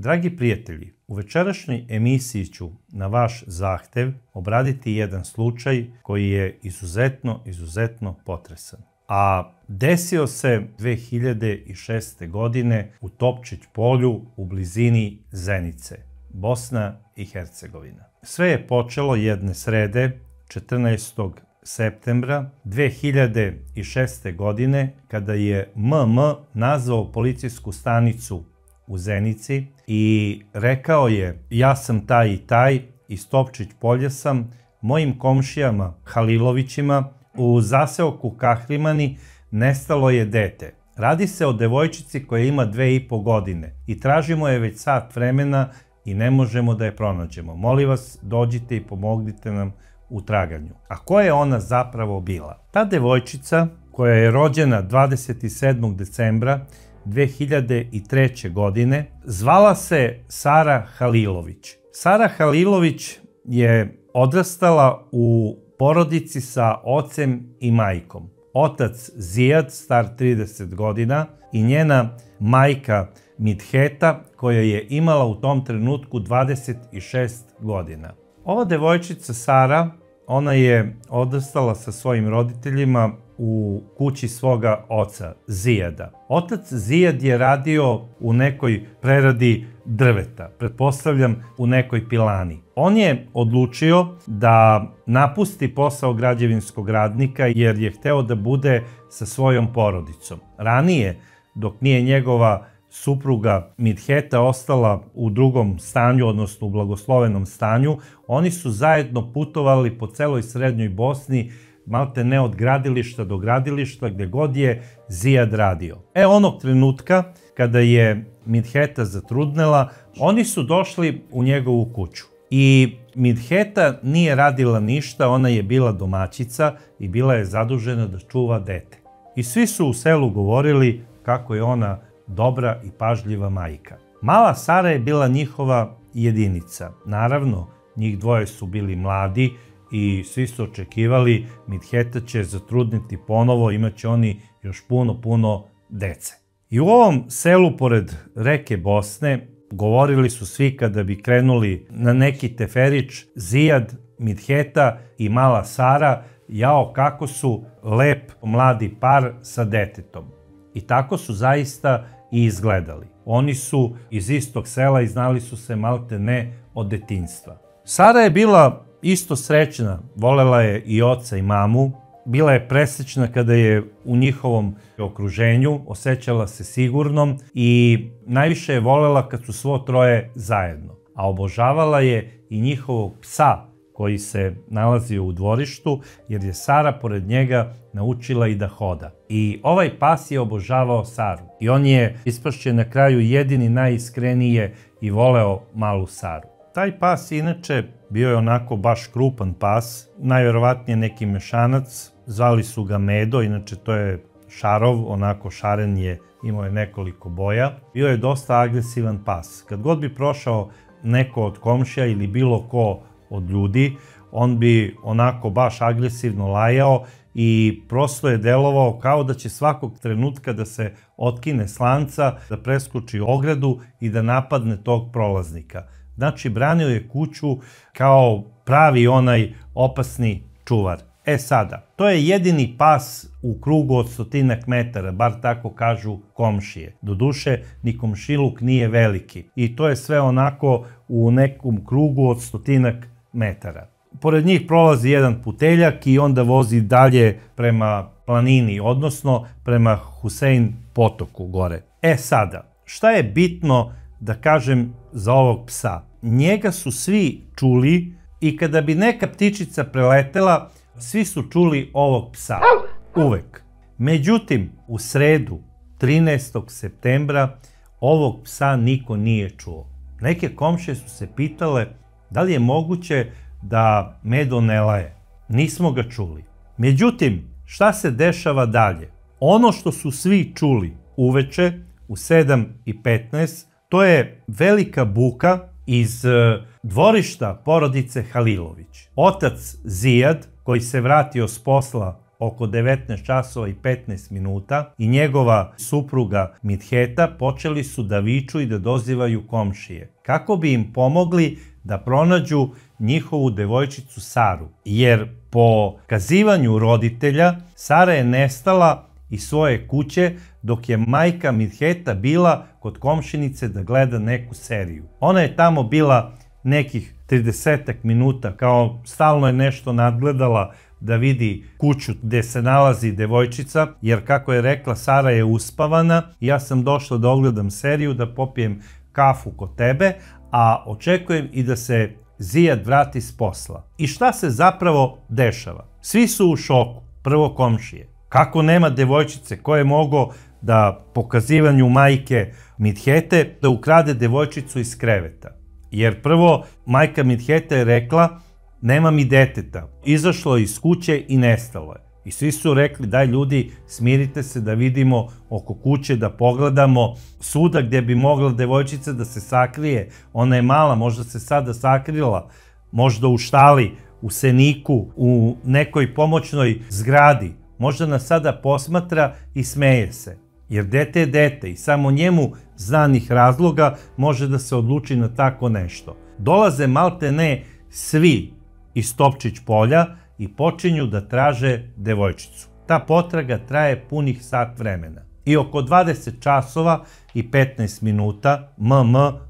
Dragi prijatelji, u večerašnjoj emisiji ću na vaš zahtev obraditi jedan slučaj koji je izuzetno potresan. A desio se 2006. godine u Topčić polju u blizini Zenice, Bosna i Hercegovina. Sve je počelo jedne srede, 14. septembra 2006. godine, kada je MM nazvao policijsku stanicu u Zenici i rekao je: ja sam taj i taj, iz Topčić polja sam, mojim komšijama Halilovićima u zaseoku Kahrimani nestalo je dete. Radi se o devojčici koja ima 2,5 godine i tražimo je već sat vremena i ne možemo da je pronađemo. Molim vas, dođite i pomognite nam u traganju. A ko je ona zapravo bila? Ta devojčica, koja je rođena 27. decembra 2003. godine, zvala se Sara Halilović. Sara Halilović je odrastala u porodici sa ocem i majkom. Otac Zijad, star 30 godina, i njena majka Midheta, koja je imala u tom trenutku 26 godina. Ova devojčica Sara, ona je odrastala sa svojim roditeljima u kući svoga oca Zijada. Otac Zijad je radio u nekoj preradi drveta, pretpostavljam u nekoj pilani. On je odlučio da napusti posao građevinskog radnika jer je hteo da bude sa svojom porodicom. Ranije, dok nije njegova supruga Midheta ostala u drugom stanju, odnosno u blagoslovenom stanju, oni su zajedno putovali po celoj srednjoj Bosni, malte ne od gradilišta do gradilišta, gde god je Zijad radio. Onog trenutka kada je Midheta zatrudnela, oni su došli u njegovu kuću. I Midheta nije radila ništa, ona je bila domaćica i bila je zadužena da čuva dete. I svi su u selu govorili kako je ona dobra i pažljiva majka. Mala Sara je bila njihova jedinica. Naravno, njih dvoje su bili mladi i svi su očekivali Midheta će zatrudniti ponovo, imaće oni još puno dece. I u ovom selu pored reke Bosne govorili su svi kada bi krenuli na neki teferić, Zijad, Midheta i mala Sara, jao kako su lep mladi par sa detetom. I tako su zaista i izgledali. Oni su iz istog sela i znali su se malte ne od detinjstva. Sara je bila isto srećna, volela je i oca i mamu, bila je presrećna kada je u njihovom okruženju, osjećala se sigurnom i najviše je volela kad su svo troje zajedno. A obožavala je i njihovog psa koji se nalazio u dvorištu, jer je Sara pored njega naučila i da hoda. I ovaj pas je obožavao Saru. I on je ispašće na kraju jedini najiskrenije i voleo malu Saru. Taj pas inače bio je onako baš krupan pas, najverovatnije neki mešanac, zvali su ga Medo, inače to je šarov, onako šaren je, imao je nekoliko boja. Bio je dosta agresivan pas. Kad god bi prošao neko od komšija ili bilo ko od ljudi, on bi onako baš agresivno lajao i prosto je delovao kao da će svakog trenutka da se otkine s lanca, da preskoči ogradu i da napadne tog prolaznika. Znači, branio je kuću kao pravi onaj opasni čuvar. Sada, to je jedini pas u krugu od 100 metara, bar tako kažu komšije. Doduše, ni komšiluk nije veliki i to je sve onako u nekom krugu od 100 metara. Pored njih prolazi jedan puteljak i onda vozi dalje prema planini, odnosno prema Husein potoku gore. Sada, šta je bitno da kažem za ovog psa? Njega su svi čuli i kada bi neka ptičica preletela, svi su čuli ovog psa. Uvek. Međutim, u sredu, 13. septembra, ovog psa niko nije čuo. Neke komšije su se pitale da li je moguće da Medo ne laje. Nismo ga čuli. Međutim, šta se dešava dalje? Ono što su svi čuli uveče u 7:15, to je velika buka iz dvorišta porodice Halilović. Otac Zijad, koji se vratio s posla oko 19 časova i 15 minuta i njegova supruga Midheta počeli su da viču i da dozivaju komšije kako bi im pomogli da pronađu njihovu devojčicu Saru. Jer po kazivanju roditelja Sara je nestala iz svoje kuće dok je majka Midheta bila kod komšinice da gleda neku seriju. Ona je tamo bila nekih 30 minuta, kao stalno je nešto nadgledala da vidi kuću gde se nalazi devojčica, jer kako je rekla, Sara je uspavana, ja sam došla da ogledam seriju, da popijem kafu kod tebe, a očekujem i da se Zijad vrati s posla. I šta se zapravo dešava? Svi su u šoku, prvo komšije. Kako nema devojčice? Ko je mogao da po kazivanju majke Midhete da ukrade devojčicu iz kreveta? Jer prvo, majka Midhete je rekla, nema mi deteta. Izašlo je iz kuće i nestalo je. I svi su rekli, daj ljudi, smirite se da vidimo oko kuće, da pogledamo svuda gdje bi mogla devojčica da se sakrije. Ona je mala, možda se sada sakrila, možda u štali, u seniku, u nekoj pomoćnoj zgradi. Možda nas sada posmatra i smeje se. Jer dete je dete i samo njemu znanih razloga može da se odluči na tako nešto. Dolaze malte ne svi iz Topčić polja i počinju da traže devojčicu. Ta potraga traje punih sat vremena. I oko 20 časova i 15 minuta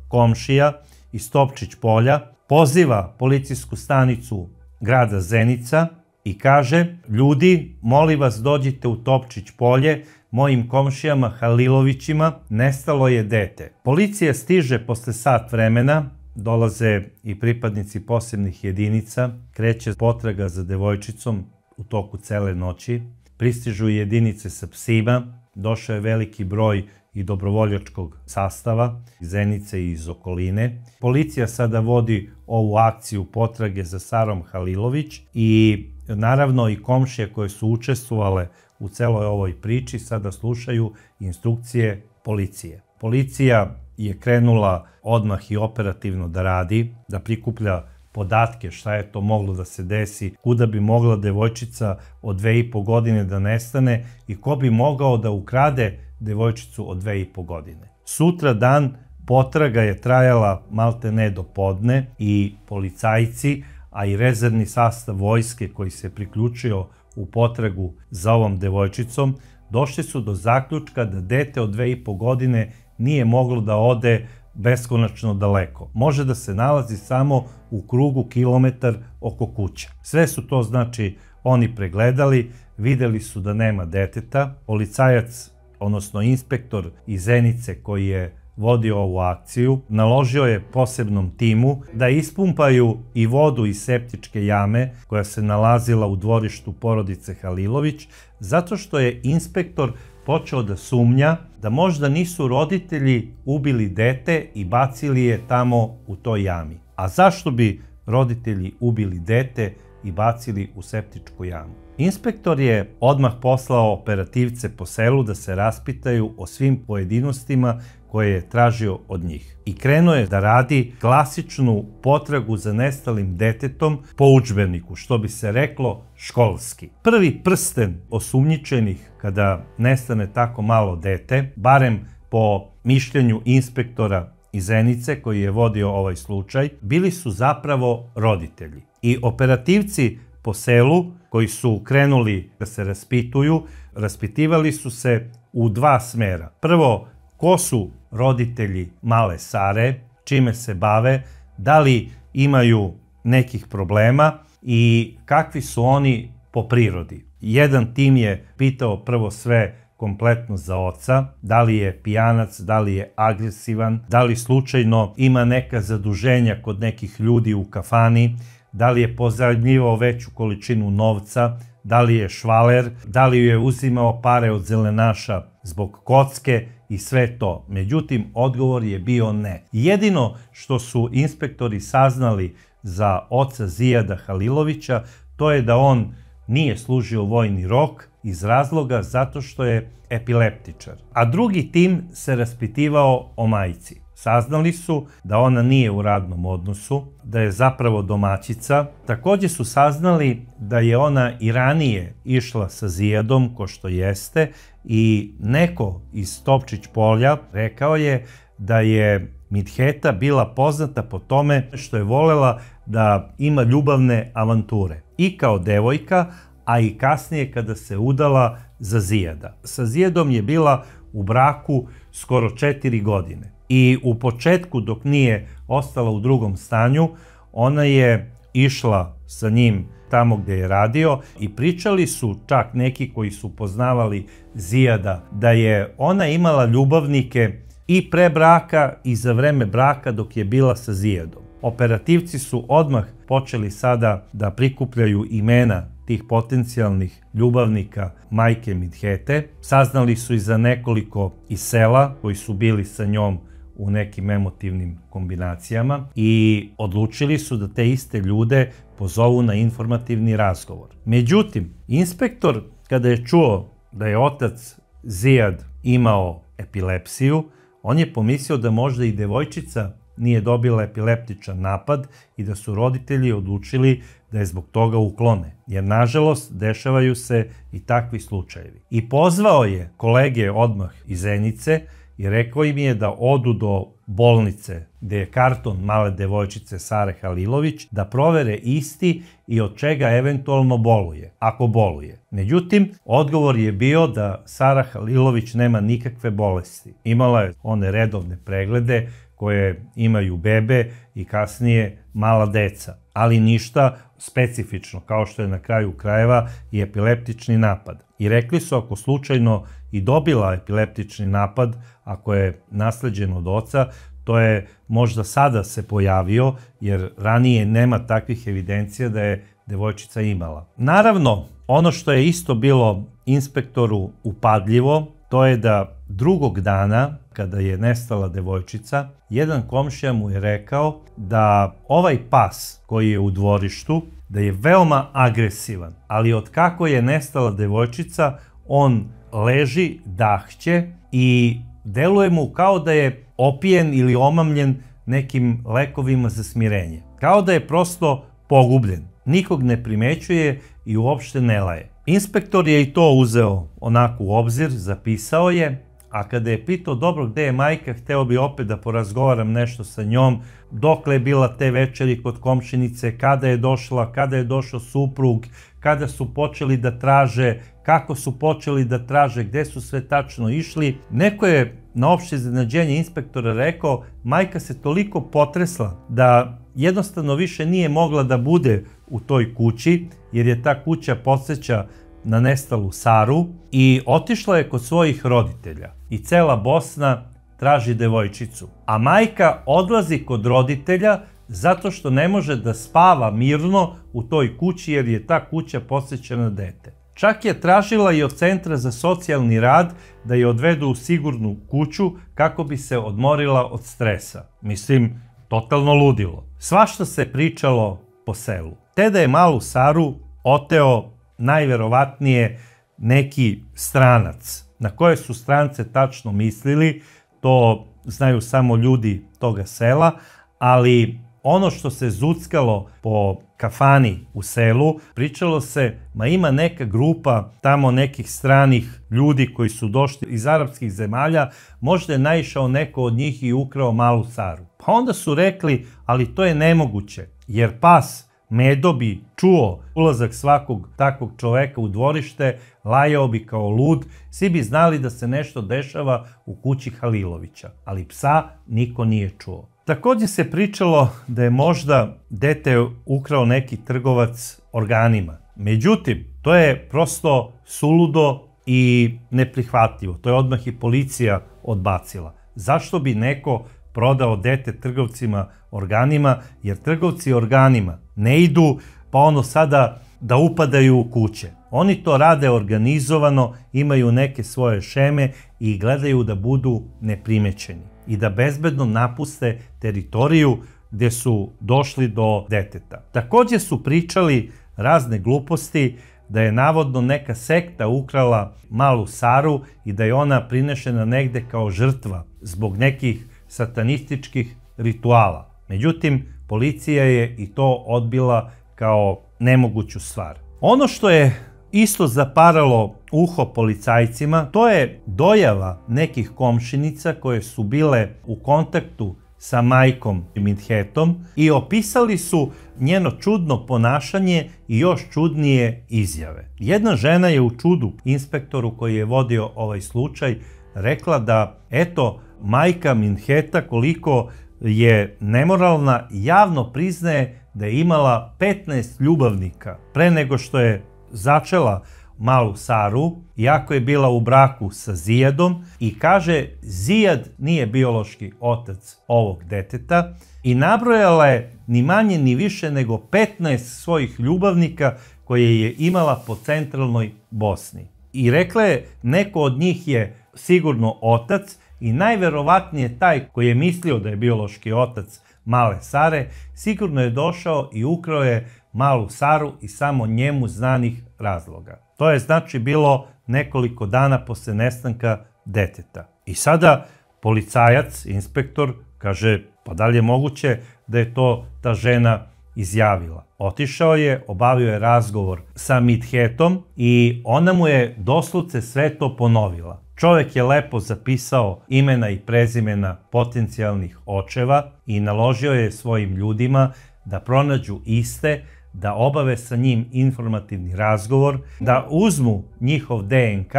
komšija iz Topčić polja poziva policijsku stanicu grada Zenica i kaže, ljudi, molim vas dođite u Topčić polje, mojim komšijama Halilovićima nestalo je dete. Policija stiže posle sat vremena, dolaze i pripadnici posebnih jedinica, kreće potraga za devojčicom u toku cele noći, pristižu jedinice sa psima, došao je veliki broj i dobrovoljačkog sastava iz Zenice i iz okoline. Policija sada vodi ovu akciju potrage za Sarom Halilović i naravno i komšije koje su učestvovale u celoj ovoj priči sada slušaju instrukcije policije. Policija je krenula odmah i operativno da radi, da prikuplja podatke šta je to moglo da se desi, kuda bi mogla devojčica od 2,5 godine da nestane i ko bi mogao da ukrade devojčicu od 2,5 godine. Sutra dan potraga je trajala malte ne do podne i policajci, a i rezervni sastav vojske koji se priključio u potragu za ovom devojčicom, došli su do zaključka da dete od 2,5 godine nije moglo da ode beskonačno daleko. Može da se nalazi samo u krugu kilometar oko kuće. Sve su to znači oni pregledali, videli su da nema deteta. Policajac, odnosno inspektor iz Zenice koji je vodio ovu akciju, naložio je posebnom timu da ispumpaju i vodu iz septičke jame koja se nalazila u dvorištu porodice Halilović, zato što je inspektor počeo da sumnja da možda nisu roditelji ubili dete i bacili je tamo u toj jami. A zašto bi roditelji ubili dete i bacili u septičku jamu? Inspektor je odmah poslao operativce po selu da se raspitaju o svim pojedinostima koje je tražio od njih. I krenuo je da radi klasičnu potragu za nestalim detetom po udžbeniku, što bi se reklo školski. Prvi prsten osumnjičenih kada nestane tako malo dete, barem po mišljenju inspektora iz Zenice koji je vodio ovaj slučaj, bili su zapravo roditelji. I operativci po selu koji su krenuli da se raspituju, raspitivali su se u dva smera. Prvo, ko su roditelji male Sare, čime se bave, da li imaju nekih problema i kakvi su oni po prirodi. Jedan tim je pitao prvo sve kompletno za oca, da li je pijanac, da li je agresivan, da li slučajno ima neka zaduženja kod nekih ljudi u kafani, da li je pozajmljivao veću količinu novca, da li je švaler, da li je uzimao pare od zelenaša zbog kocke i sve to. Međutim, odgovor je bio ne. Jedino što su inspektori saznali za oca Zijada Halilovića, to je da on nije služio vojni rok iz razloga zato što je epileptičar. A drugi tim se raspitivao o majci. Saznali su da ona nije u radnom odnosu, da je zapravo domaćica. Također su saznali da je ona i ranije išla sa Zijadom, ko što jeste, i neko iz Topčić polja rekao je da je Midheta bila poznata po tome što je volela da ima ljubavne avanture. I kao devojka, a i kasnije kada se udala za Zijada. Sa Zijadom je bila u braku skoro 4 godine. I u početku, dok nije ostala u drugom stanju, ona je išla sa njim tamo gdje je radio i pričali su čak neki koji su poznavali Zijada da je ona imala ljubavnike i pre braka i za vreme braka dok je bila sa Zijadom. Operativci su odmah počeli sada da prikupljaju imena tih potencijalnih ljubavnika majke Midhete. Saznali su i za nekoliko iz sela koji su bili sa njom u nekim emotivnim kombinacijama i odlučili su da te iste ljude pozovu na informativni razgovor. Međutim, inspektor kada je čuo da je otac Zijad imao epilepsiju, on je pomislio da možda i devojčica nije dobila epileptičan napad i da su roditelji odlučili da je zbog toga uklone. Jer, nažalost, dešavaju se i takvi slučajevi. I pozvao je kolege odmah iz Zenice i rekao im je da odu do bolnice gdje je karton male devojčice Sare Halilović, da provere isti i od čega eventualno boluje, ako boluje. Međutim, odgovor je bio da Sara Halilović nema nikakve bolesti. Imala je one redovne preglede koje imaju bebe i kasnije mala deca, ali ništa specifično, kao što je na kraju krajeva i epileptični napad. I rekli su ako slučajno i dobila epileptični napad, ako je nasleđen od oca, to je možda sada se pojavio, jer ranije nema takvih evidencija da je devojčica imala. Naravno, ono što je isto bilo inspektoru upadljivo, to je da drugog dana, kada je nestala devojčica, jedan komšija mu je rekao da ovaj pas koji je u dvorištu, da je veoma agresivan, ali od kako je nestala devojčica, on leži, dahće i deluje mu kao da je opijen ili omamljen nekim lekovima za smirenje. Kao da je prosto pogubljen. Nikog ne primećuje i uopšte ne laje. Inspektor je i to uzeo onako u obzir, zapisao je, a kada je pitao dobro gde je majka, hteo bi opet da porazgovaram nešto sa njom, dokle je bila te večeri kod komšinice, kada je došla, kada je došao suprug, kada su počeli da traže, kako su počeli da traže, gde su sve tačno išli. Neko je na opšte iznenađenje inspektora rekao, majka se toliko potresla da jednostavno više nije mogla da bude u toj kući, jer je ta kuća podsjeća na nestalu Saru, i otišla je kod svojih roditelja. I cela Bosna traži devojčicu. A majka odlazi kod roditelja zato što ne može da spava mirno u toj kući jer je ta kuća podsjeća na dete. Čak je tražila i od Centra za socijalni rad da je odvedu u sigurnu kuću kako bi se odmorila od stresa. Mislim, totalno ludilo. Svašta se pričalo po selu. Te da je malu Saru oteo najverovatnije neki stranac. Na koje su strance tačno mislili, to znaju samo ljudi toga sela, ali ono što se zuckalo po kafani u selu, pričalo se, ma ima neka grupa tamo nekih stranih ljudi koji su došli iz arapskih zemalja, možda je naišao neko od njih i ukrao malu Saru. Pa onda su rekli, ali to je nemoguće, jer pas Medo bi čuo ulazak svakog takvog čoveka u dvorište, lajao bi kao lud, svi bi znali da se nešto dešava u kući Halilovića, ali psa niko nije čuo. Također se pričalo da je možda dete ukrao neki trgovac organima. Međutim, to je prosto suludo i neprihvatljivo. To je odmah i policija odbacila. Zašto bi neko prodao dete trgovcima organima, jer trgovci organima ne idu pa ono sada da upadaju u kuće. Oni to rade organizovano, imaju neke svoje šeme i gledaju da budu neprimećeni i da bezbedno napuste teritoriju gdje su došli do deteta. Također su pričali razne gluposti da je navodno neka sekta ukrala malu Saru i da je ona prinešena negde kao žrtva zbog nekih satanističkih rituala. Međutim, policija je i to odbila kao nemoguću stvar. Ono što je isto zaparalo uho policajcima, to je dojava nekih komšinica koje su bile u kontaktu sa majkom Minhetom i opisali su njeno čudno ponašanje i još čudnije izjave. Jedna žena je u čudu inspektoru koji je vodio ovaj slučaj rekla da, eto, majka Minheta koliko je nemoralna, javno priznaje da je imala 15 ljubavnika pre nego što je začela malu Saru, iako je bila u braku sa Zijadom, i kaže Zijad nije biološki otac ovog deteta i nabrojala je ni manje ni više nego 15 svojih ljubavnika koje je imala po centralnoj Bosni. I rekla je neko od njih je sigurno otac i najverovatnije taj koji je mislio da je biološki otac male Sare sigurno je došao i ukrao je malu Saru iz samo njemu znanih razloga. To je znači bilo nekoliko dana posle nestanka deteta. I sada policajac, inspektor, kaže pa da li je moguće da je to ta žena izjavila. Otišao je, obavio je razgovor sa Minhetom i ona mu je doslovce sve to ponovila. Čovjek je lepo zapisao imena i prezimena potencijalnih očeva i naložio je svojim ljudima da pronađu iste, da obave sa njim informativni razgovor, da uzmu njihov DNK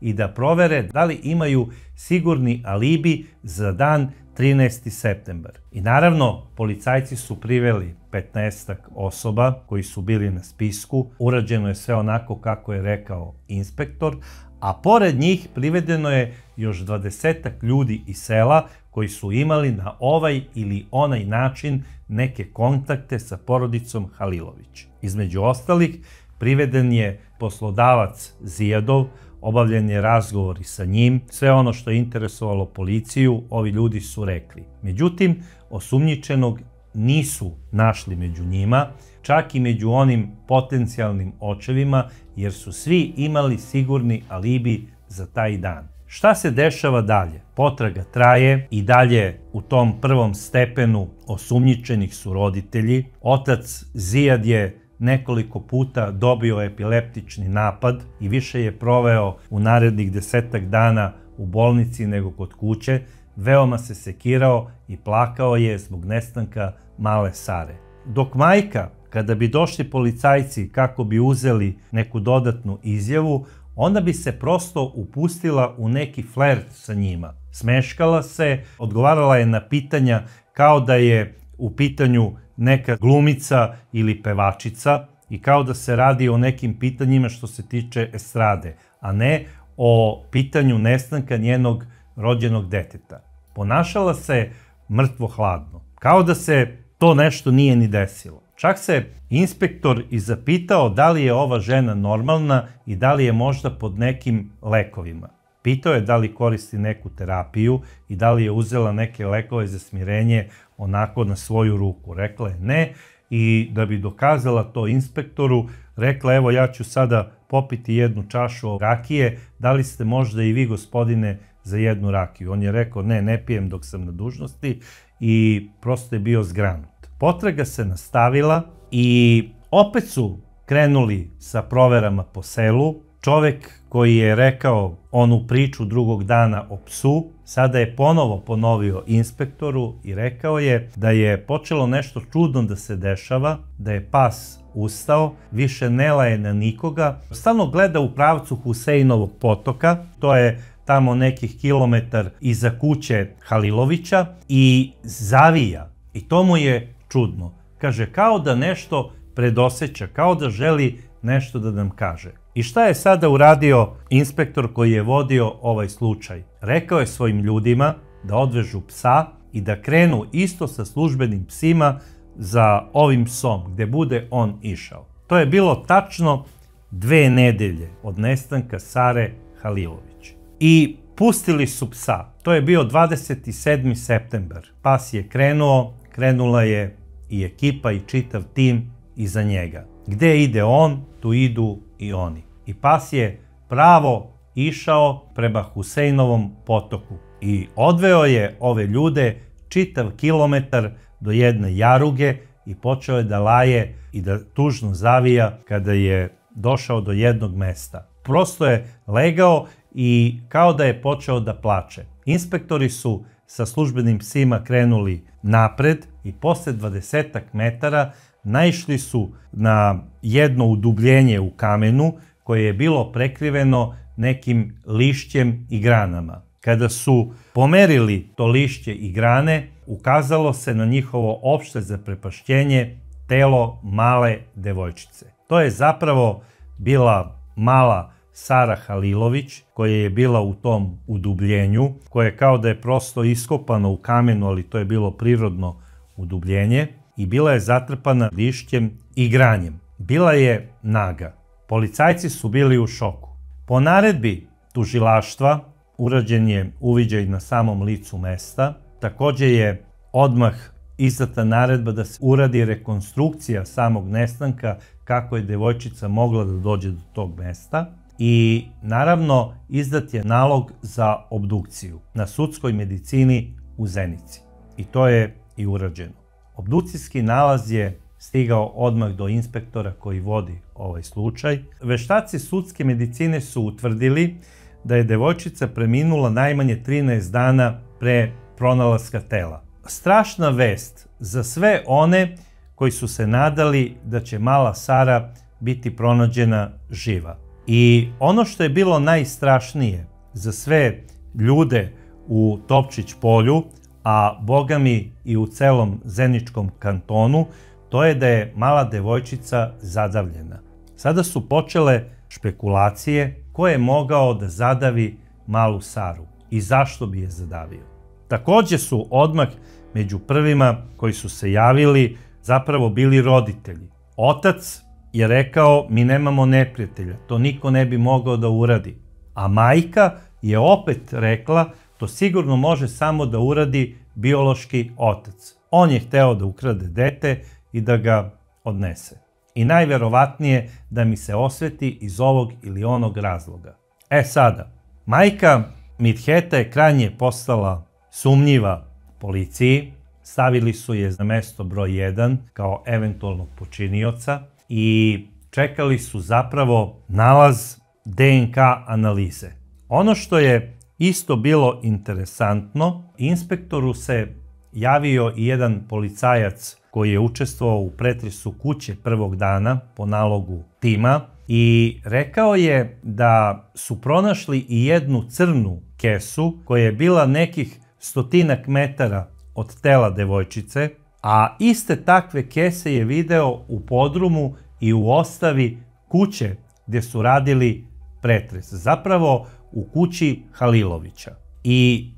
i da provere da li imaju sigurni alibi za dan 13. septembar. I naravno, policajci su priveli 15 osoba koji su bili na spisku. Urađeno je sve onako kako je rekao inspektor, a pored njih privedeno je još 20 ljudi iz sela koji su imali na ovaj ili onaj način neke kontakte sa porodicom Halilović. Između ostalih, priveden je poslodavac Zijadov, obavljen je razgovori sa njim, sve ono što je interesovalo policiju, ovi ljudi su rekli. Međutim, osumnjičenog nisu našli među njima, čak i među onim potencijalnim očevima, jer su svi imali sigurni alibi za taj dan. Šta se dešava dalje? Potraga traje i dalje u tom prvom stepenu osumnjičenih su roditelji. Otac Zijad je nekoliko puta dobio epileptični napad i više je proveo u narednih 10 dana u bolnici nego kod kuće. Veoma se sekirao i plakao je zbog nestanka male Sare. Dok majka, kada bi došli policajci kako bi uzeli neku dodatnu izjavu, onda bi se prosto upustila u neki flert sa njima. Smeškala se, odgovarala je na pitanja kao da je u pitanju neka glumica ili pevačica i kao da se radi o nekim pitanjima što se tiče estrade, a ne o pitanju nestanka njenog rođenog deteta. Ponašala se mrtvo hladno, kao da se to nešto nije ni desilo. Čak se inspektor i zapitao da li je ova žena normalna i da li je možda pod nekim lekovima. Pitao je da li koristi neku terapiju i da li je uzela neke lekove za smirenje onako na svoju ruku. Rekla je ne i da bi dokazala to inspektoru, rekla evo ja ću sada popiti jednu čašu rakije, da li ste možda i vi gospodine za jednu rakiju? On je rekao ne, ne pijem dok sam na dužnosti i prosto je bio zgranut. Potraga se nastavila i opet su krenuli sa proverama po selu. Čovek koji je rekao onu priču drugog dana o psu, sada je ponovo ponovio inspektoru i rekao je da je počelo nešto čudno da se dešava, da je pas ustao, više ne laje na nikoga, stalno gleda u pravcu Huseinovog potoka, to je tamo nekih kilometar iza kuće Halilovića, i zavija. I to mu je čudno. Kaže, kao da nešto predoseća, kao da želi nešto da nam kaže. I šta je sada uradio inspektor koji je vodio ovaj slučaj? Rekao je svojim ljudima da odvežu psa i da krenu isto sa službenim psima za ovim psom, gde bude on išao. To je bilo tačno 2 nedelje od nestanka Sare Halilović. I pustili su psa. To je bio 27. septembar. Pas je krenuo, krenula je i ekipa i čitav tim iza njega. Gde ide on, tu idu i oni. I pas je pravo išao prema Huseinovom potoku. i odveo je ove ljude čitav kilometar do jedne jaruge i počeo je da laje i da tužno zavija kada je došao do jednog mesta. Prosto je legao i kao da je počeo da plače. Inspektori su sa službenim psima krenuli napred i posle 20 metara naišli su na jedno udubljenje u kamenu koje je bilo prekriveno nekim lišćem i granama. Kada su pomerili to lišće i grane, ukazalo se na njihovo opšte zaprepašćenje telo male devojčice. To je zapravo bila mala Sara Halilović, koja je bila u tom udubljenju, koje kao da je prosto iskopano u kamenu, ali to je bilo prirodno udubljenje, i bila je zatrpana lišćem i granjem. Bila je naga. Policajci su bili u šoku. Po naredbi tužilaštva urađen je uviđaj na samom licu mesta. Takođe je odmah izdata naredba da se uradi rekonstrukcija samog nestanka, kako je devojčica mogla da dođe do tog mesta. I naravno izdat je nalog za obdukciju na sudskoj medicini u Zenici. I to je i urađeno. Obdukcijski nalaz je stigao odmah do inspektora koji vodi ovaj slučaj. Veštaci sudske medicine su utvrdili da je devojčica preminula najmanje 13 dana pre pronalaska tela. Strašna vest za sve one koji su se nadali da će mala Sara biti pronađena živa. I ono što je bilo najstrašnije za sve ljude u Topčić polju, a bogami i u celom Zeničkom kantonu, to je da je mala devojčica zadavljena. Sada su počele špekulacije ko je mogao da zadavi malu Saru i zašto bi je zadavio. Takođe su odmah među prvima koji su se javili zapravo bili roditelji. Otac je rekao: mi nemamo neprijatelja, to niko ne bi mogao da uradi. A majka je opet rekla: to sigurno može samo da uradi biološki otac. On je hteo da ukrade dete i da ga odnese. I najverovatnije da mi se osveti iz ovog ili onog razloga. Sada, majka Midheta je krajnje postala sumnjiva policiji. Stavili su je na mesto broj 1 kao eventualnog počinioca i čekali su zapravo nalaz DNK analize. Ono što je isto bilo interesantno, inspektoru se javio i jedan policajac koji je učestvovao u pretresu kuće prvog dana po nalogu tima i rekao je da su pronašli i jednu crnu kesu koja je bila nekih 100 metara od tela devojčice, a iste takve kese je video u podrumu i u ostavi kuće gdje su radili pretres, zapravo u kući Halilovića. I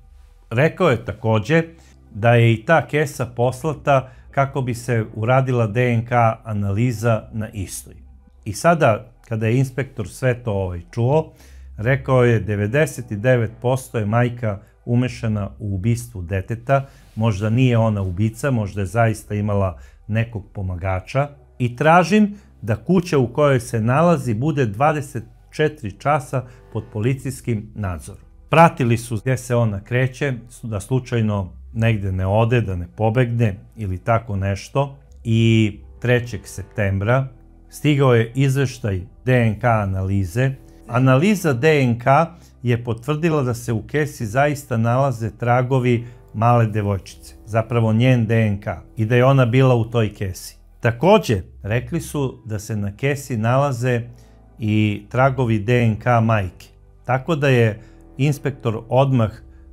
rekao je takođe da je i ta kesa poslata kako bi se uradila DNK analiza na istoj. I sada, kada je inspektor sve to čuo, rekao je 99% je majka umešana u ubistvu deteta, možda nije ona ubica, možda je zaista imala nekog pomagača, i tražim da kuća u kojoj se nalazi bude 24 časa pod policijskim nadzorom. Pratili su gdje se ona kreće, da slučajno negde ne ode, da ne pobegne ili tako nešto, i 3. septembra stigao je izveštaj DNK analize. Analiza DNK je potvrdila da se u kesi zaista nalaze tragovi male devojčice, zapravo njen DNK, i da je ona bila u toj kesi. Takođe, rekli su da se na kesi nalaze i tragovi DNK majke, tako da je inspektor odmah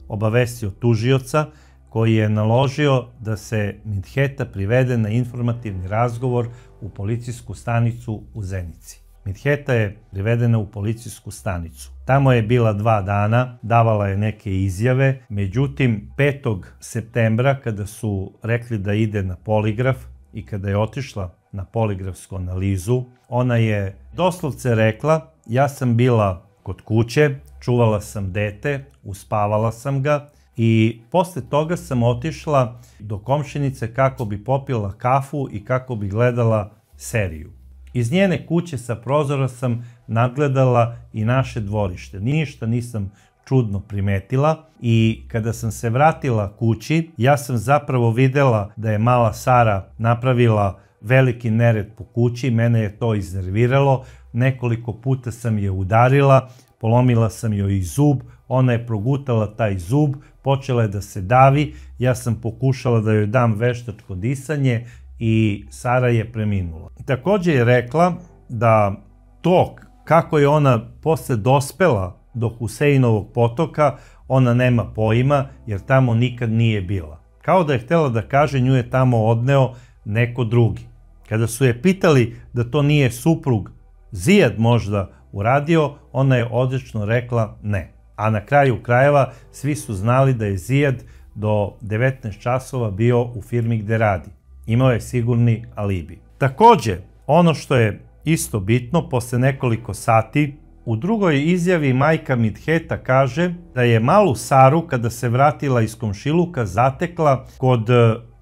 obavestio tužioca koji je naložio da se Midheta privede na informativni razgovor u policijsku stanicu u Zenici. Midheta je privedena u policijsku stanicu. Tamo je bila 2 dana, davala je neke izjave, međutim 5. septembra kada su rekli da ide na poligraf i kada je otišla na poligrafsku analizu, ona je doslovce rekla: ja sam bila kod kuće, čuvala sam dete, uspavala sam ga i posle toga sam otišla do komšinice kako bi popila kafu i kako bi gledala seriju. Iz njene kuće sa prozora sam nadgledala i naše dvorište. Ništa nisam čudno primetila i kada sam se vratila kući, ja sam zapravo videla da je mala Sara napravila veliki nered po kući, mene je to iznerviralo, nekoliko puta sam je udarila, polomila sam joj i zub, ona je progutala taj zub, počela je da se davi, ja sam pokušala da joj dam veštačko disanje i Sara je preminula. Također je rekla da to kako je ona posle dospela do Huseinovog potoka, ona nema pojma jer tamo nikad nije bila. Kao da je htjela da kaže, nju je tamo odneo neko drugi. Kada su je pitali da to nije suprug Zijad možda uradio, ona je odlično rekla ne. A na kraju krajeva svi su znali da je Zijad do 19 časova bio u firmi gde radi. Imao je sigurni alibi. Također, ono što je isto bitno, posle nekoliko sati, u drugoj izjavi majka Midheta kaže da je malu Saru kada se vratila iz komšiluka zatekla kod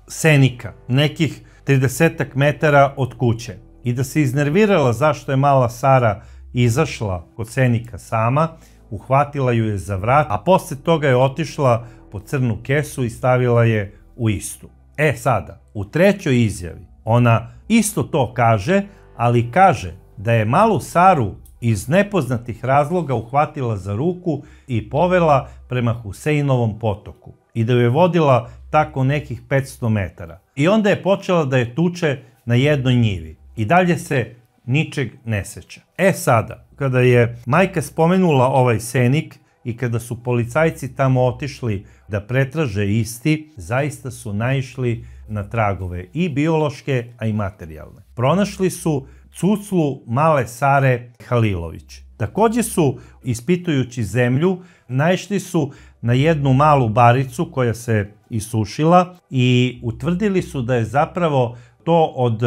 Senika, nekih 30 metara od kuće. I da se iznervirala zašto je mala Sara izašla kod Senika sama, uhvatila ju je za vrat, a posle toga je otišla po crnu kesu i stavila je u istu. Sada, u trećoj izjavi, ona isto to kaže, ali kaže da je malu Saru iz nepoznatih razloga uhvatila za ruku i povela prema Huseinovom potoku i da ju je vodila tako nekih 500 metara. I onda je počela da je tuče na jednoj njivi. I dalje se ničeg ne seća. Sada, kada je majka spomenula ovaj Senik i kada su policajci tamo otišli da pretraže isti, zaista su naišli na tragove i biološke, a i materijalne. Pronašli su cuclu male Sare Halilović. Također su, ispitujući zemlju, naišli su na jednu malu baricu koja se isušila i utvrdili su da je zapravo to od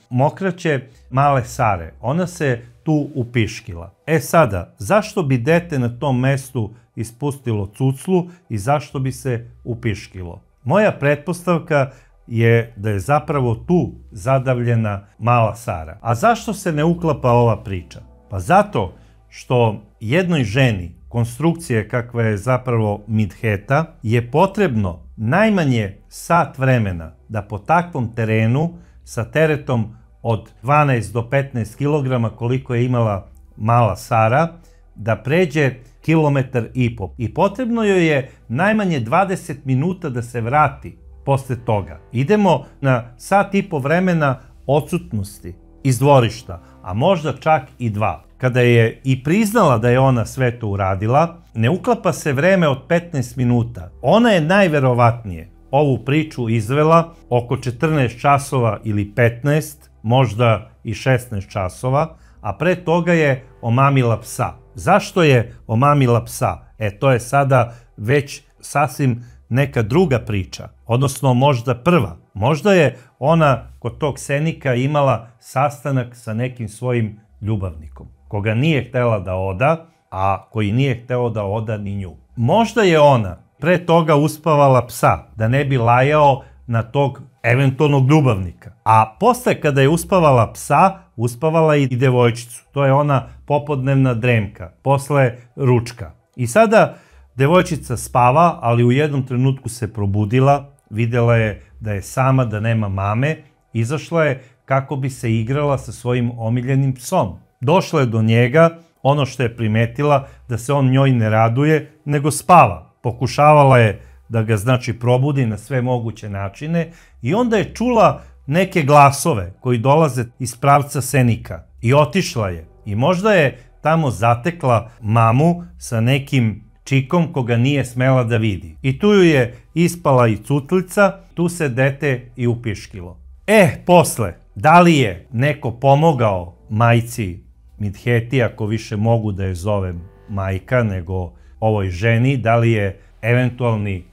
mokraće male Sare. Ona se tu upiškila. Sada, zašto bi dete na tom mestu ispustilo cuclu i zašto bi se upiškilo? Moja pretpostavka je da je zapravo tu zadavljena mala Sara. A zašto se ne uklapa ova priča? Pa zato što jednoj ženi, konstrukcije kakva je zapravo Midheta, je potrebno najmanje sat vremena da po takvom terenu sa teretom od 12 do 15 kg koliko je imala mala Sara, da pređe 1,5 km. I potrebno joj je najmanje 20 minuta da se vrati posle toga. Idemo na sat i po vremena odsutnosti iz dvorišta, a možda čak i 2. Kada je i priznala da je ona sve to uradila, ne uklapa se vreme od 15 minuta. Ona je najverovatnije ovu priču izvela oko 14 časova ili 15, možda i 16 časova, a pre toga je omamila psa. Zašto je omamila psa? To je sada već sasvim neka druga priča, odnosno možda prva. Možda je ona kod tog Senika imala sastanak sa nekim svojim ljubavnikom, koga nije htela da oda, a koji nije hteo da oda ni nju. Možda je ona pre toga uspavala psa, da ne bi lajao na tog eventualnog ljubavnika. A posle kada je uspavala psa, uspavala i devojčicu. To je ona popodnevna dremka, posle ručka. I sada devojčica spava, ali u jednom trenutku se probudila, videla je da je sama, da nema mame, izašla je kako bi se igrala sa svojim omiljenim psom. Došla je do njega, ono što je primetila, da se on njoj ne raduje, nego spava. Pokušavala je da ga, probudi na sve moguće načine i onda je čula neke glasove koji dolaze iz pravca Senika i otišla je. I možda je tamo zatekla mamu sa nekim čikom koga nije smela da vidi. I tu ju je ispala i cutlica, tu se dete i upiškilo. Posle, da li je neko pomogao majci Midheti, ako više mogu da je zovem majka, nego ovoj ženi, da li je eventualni,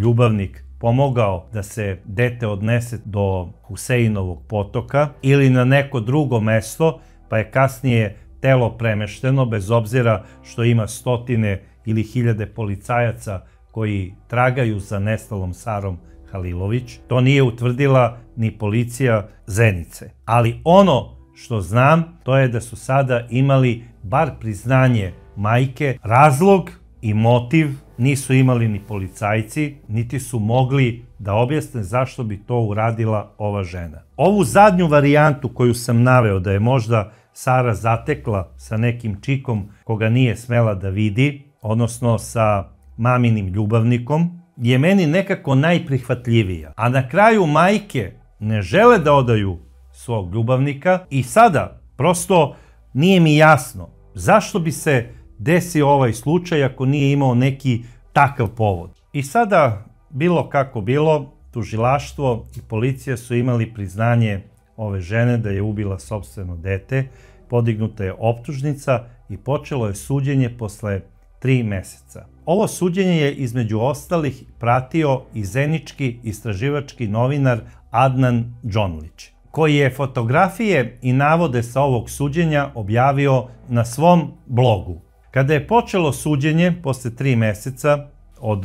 ljubavnik pomogao da se dete odnese do Huseinovog potoka ili na neko drugo mesto, pa je kasnije telo premešteno, bez obzira što ima stotine ili hiljade policajaca koji tragaju za nestalom Sarom Halilović. To nije utvrdila ni policija Zenice. Ali ono što znam, to je da su sada imali bar priznanje majke, razlog i motiv nisu imali ni policajci, niti su mogli da objasne zašto bi to uradila ova žena. Ovu zadnju varijantu koju sam naveo, da je možda Sara zatekla sa nekim čikom koga nije smela da vidi, odnosno sa maminim ljubavnikom, je meni nekako najprihvatljivija. A na kraju majke ne žele da odaju svog ljubavnika i sada prosto nije mi jasno zašto bi se desio ovaj slučaj ako nije imao neki takav povod. I sada, bilo kako bilo, tužilaštvo i policija su imali priznanje ove žene da je ubila sopstveno dete, podignuta je optužnica i počelo je suđenje posle 3 meseca. Ovo suđenje je između ostalih pratio i zenički istraživački novinar Adnan Džonlić, koji je fotografije i navode sa ovog suđenja objavio na svom blogu. Kada je počelo suđenje posle 3 meseca od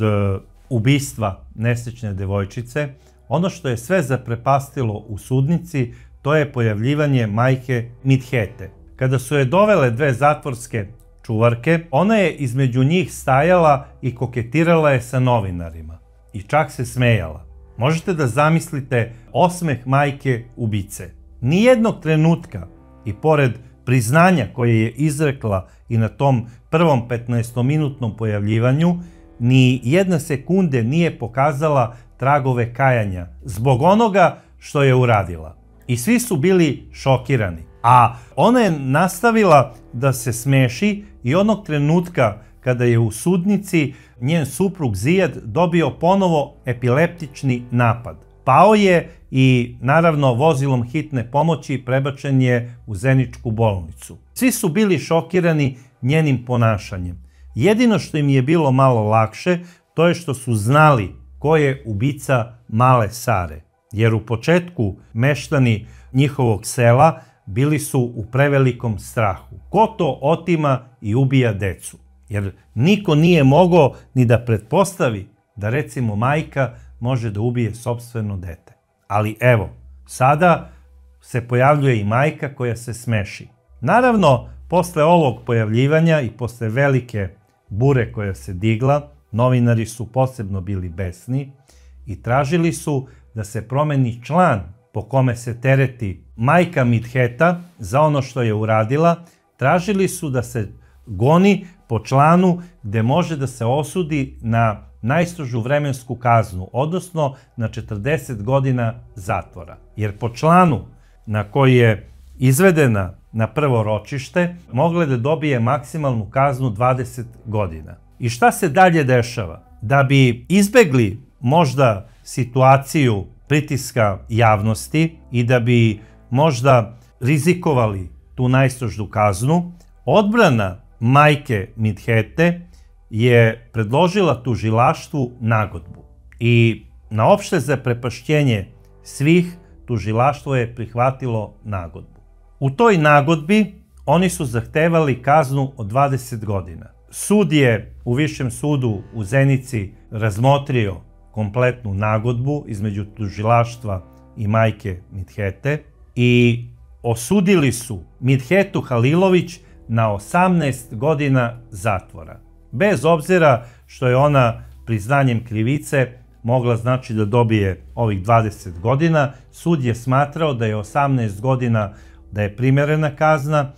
ubistva nesrećne devojčice, ono što je sve zaprepastilo u sudnici, to je pojavljivanje majke Midhete. Kada su je dovele 2 zatvorske čuvarke, ona je između njih stajala i koketirala je sa novinarima i čak se smejala. Možete da zamislite osmeh majke ubice. Nijednog trenutka, i pored priznanja koje je izrekla i na tom prvom 15-minutnom pojavljivanju, ni jedne sekunde nije pokazala tragove kajanja zbog onoga što je uradila. I svi su bili šokirani. A ona je nastavila da se smeši i onog trenutka kada je u sudnici njen suprug Zijad dobio ponovo epileptični napad. Pao je i naravno vozilom hitne pomoći prebačen je u Zeničku bolnicu. Svi su bili šokirani njenim ponašanjem. Jedino što im je bilo malo lakše, to je što su znali ko je ubica male Sare. Jer u početku meštani njihovog sela bili su u prevelikom strahu. Ko to otima i ubija decu? Jer niko nije mogao ni da pretpostavi da recimo majka može da ubije sopstveno dete. Ali evo, sada se pojavljuje i majka koja se smeši. Naravno, posle ovog pojavljivanja i posle velike bure koja se digla, novinari su posebno bili besni i tražili su da se promeni član po kome se tereti majka Midheta za ono što je uradila. Tražili su da se goni po članu gde može da se osudi na najstrožu vremensku kaznu, odnosno na 40 godina zatvora. Jer po članu na koji je izvedena na prvo ročište, mogla da dobije maksimalnu kaznu 20 godina. I šta se dalje dešava? Da bi izbegli možda situaciju pritiska javnosti i da bi možda rizikovali tu najstrožu kaznu, odbrana majke Midhete je predložila tužilaštvu nagodbu. I na opšte zaprepašćenje svih, tužilaštvo je prihvatilo nagodbu. U toj nagodbi oni su zahtevali kaznu od 20 godina. Sud je u Višem sudu u Zenici razmotrio kompletnu nagodbu između tužilaštva i majke Midhete i osudili su Midhetu Halilović na 18 godina zatvora. Bez obzira što je ona priznanjem krivice mogla znači da dobije ovih 20 godina, sud je smatrao da je 18 godina da je primerena kazna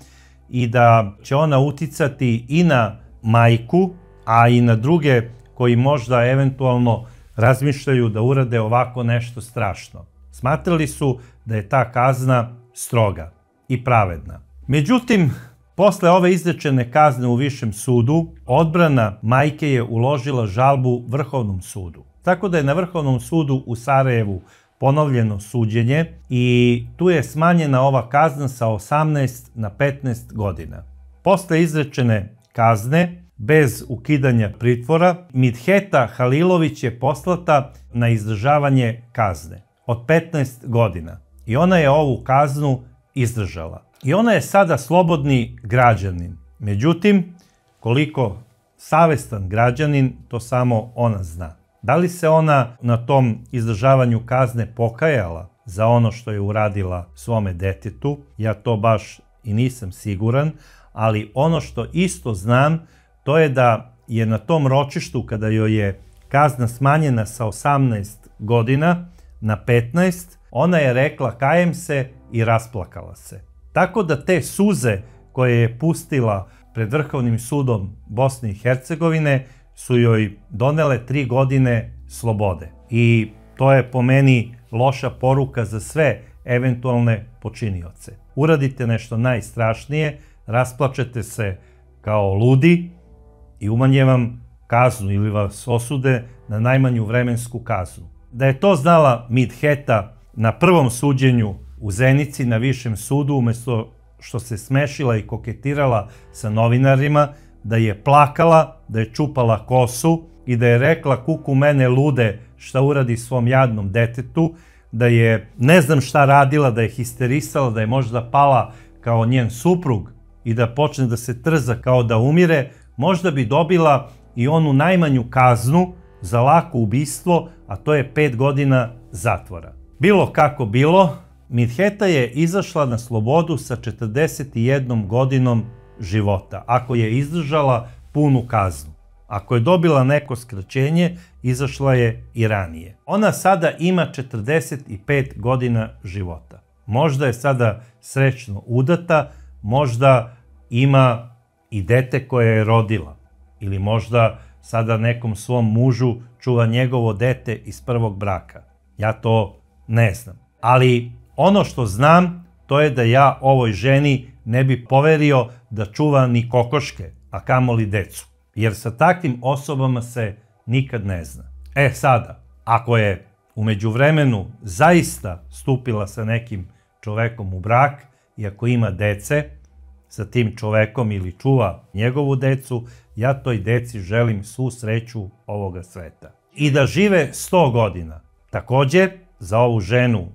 i da će ona uticati i na majku, a i na druge koji možda eventualno razmišljaju da urade ovako nešto strašno. Smatrali su da je ta kazna stroga i pravedna. Međutim, posle ove izrečene kazne u Višem sudu, odbrana majke je uložila žalbu Vrhovnom sudu. Tako da je na Vrhovnom sudu u Sarajevu ponovljeno suđenje i tu je smanjena ova kazna sa 18 na 15 godina. Posle izrečene kazne, bez ukidanja pritvora, Midheta Halilović je poslata na izdržavanje kazne od 15 godina. I ona je ovu kaznu izdržala. I ona je sada slobodni građanin. Međutim, koliko savestan građanin, to samo ona zna. Da li se ona na tom izdržavanju kazne pokajala za ono što je uradila svome detetu? Ja to baš i nisam siguran, ali ono što isto znam, to je da je na tom ročištu, kada joj je kazna smanjena sa 18 godina na 15, ona je rekla kajem se i rasplakala se. Tako da te suze koje je pustila pred Vrhovnim sudom Bosne i Hercegovine su joj donele 3 godine slobode. I to je po meni loša poruka za sve eventualne počinioce. Uradite nešto najstrašnije, rasplačete se kao ludi i umanje vam kaznu ili vas osude na najmanju vremensku kaznu. Da je to znala Midheta na prvom suđenju u Zenici na višem sudu, umjesto što se smešila i koketirala sa novinarima, da je plakala, da je čupala kosu i da je rekla kuku mene lude šta uradi svom jadnom detetu, da je ne znam šta radila, da je histerisala, da je možda pala kao njen suprug i da počne da se trza kao da umire, možda bi dobila i onu najmanju kaznu za lako ubistvo, a to je 5 godina zatvora. Bilo kako bilo, Midheta je izašla na slobodu sa 41 godinom života, ako je izdržala punu kaznu. Ako je dobila neko skraćenje, izašla je i ranije. Ona sada ima 45 godina života. Možda je sada srećno udata, možda ima i dete koje je rodila. Ili možda sada nekom svom mužu čuva njegovo dete iz prvog braka. Ja to ne znam. Ali ono što znam, to je da ja ovoj ženi ne bi poverio da čuva ni kokoške, a kamoli decu. Jer sa takvim osobama se nikad ne zna. Sada, ako je u međuvremenu zaista stupila sa nekim čovekom u brak i ako ima dece sa tim čovekom ili čuva njegovu decu, ja toj deci želim svu sreću ovoga sveta. I da žive 100 godina. Također, za ovu ženu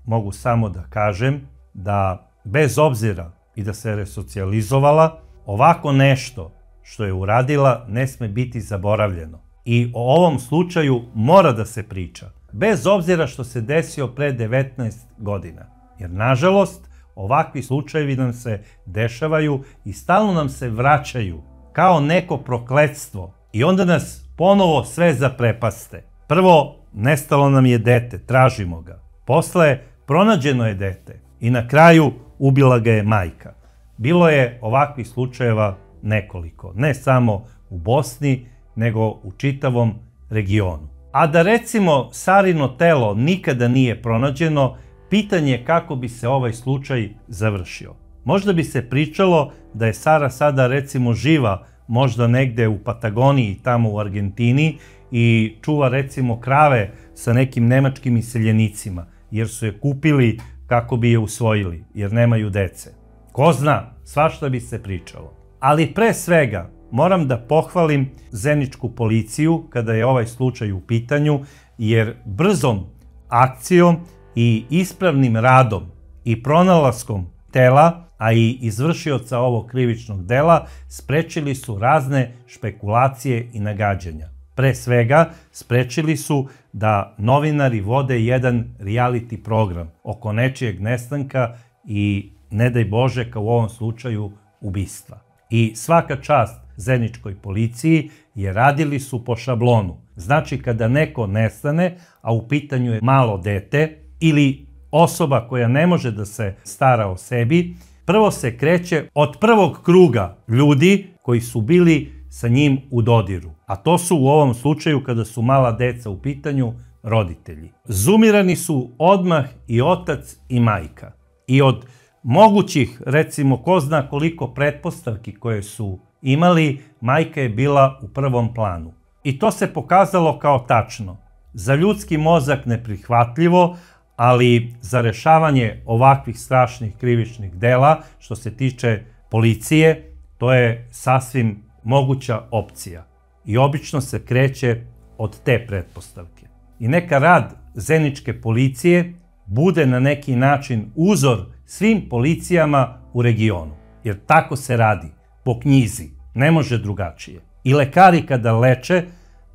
mogu samo da kažem da bez obzira i da se resocijalizovala, ovako nešto što je uradila ne sme biti zaboravljeno. I o ovom slučaju mora da se priča, bez obzira što se desio pre 19 godina. Jer, nažalost, ovakvi slučajevi nam se dešavaju i stalno nam se vraćaju kao neko prokletstvo i onda nas ponovo sve zaprepaste. Prvo, nestalo nam je dete, tražimo ga. Posle, pronađeno je dete i na kraju ubila ga je majka. Bilo je ovakvih slučajeva nekoliko, ne samo u Bosni, nego u čitavom regionu. A da recimo Sarino telo nikada nije pronađeno, pitanje je kako bi se ovaj slučaj završio. Možda bi se pričalo da je Sara sada recimo živa možda negde u Patagoniji, tamo u Argentini i čuva recimo krave sa nekim nemačkim iseljenicima, jer su je kupili kako bi je usvojili, jer nemaju dece. Ko zna, svašta bi se pričalo. Ali pre svega moram da pohvalim zeničku policiju kada je ovaj slučaj u pitanju, jer brzom akcijom i ispravnim radom i pronalaskom tela, a i izvršioca ovog krivičnog dela, sprečili su razne špekulacije i nagađanja. Pre svega, sprečili su da novinari vode jedan reality program oko nečijeg nestanka i, ne daj Bože, kao u ovom slučaju, ubistva. I svaka čast zeničkoj policiji, jer radili su po šablonu. Znači, kada neko nestane, a u pitanju je malo dete ili osoba koja ne može da se stara o sebi, prvo se kreće od prvog kruga ljudi koji su bili sa njim u dodiru. A to su u ovom slučaju, kada su mala deca u pitanju, roditelji. Zumirani su odmah i otac i majka. I od mogućih, recimo, ko zna koliko pretpostavki koje su imali, majka je bila u prvom planu. I to se pokazalo kao tačno. Za ljudski mozak neprihvatljivo, ali za rešavanje ovakvih strašnih krivičnih dela, što se tiče policije, to je sasvim moguća opcija. I obično se kreće od te pretpostavke. I neka rad zeničke policije bude na neki način uzor svim policijama u regionu. Jer tako se radi, po knjizi, ne može drugačije. I lekari kada leče,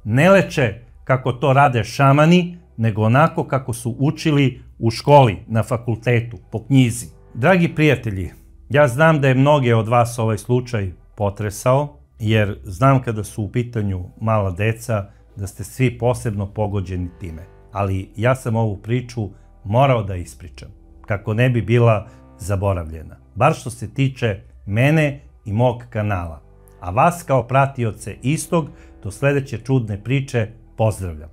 ne leče kako to rade šamani, nego onako kako su učili u školi, na fakultetu, po knjizi. Dragi prijatelji, ja znam da je mnoge od vas ovaj slučaj potresao jer znam kada su u pitanju mala deca da ste svi posebno pogođeni time. Ali ja sam ovu priču morao da ispričam, kako ne bi bila zaboravljena. Bar što se tiče mene i mog kanala. A vas kao pratioce istog do sledeće čudne priče pozdravljam.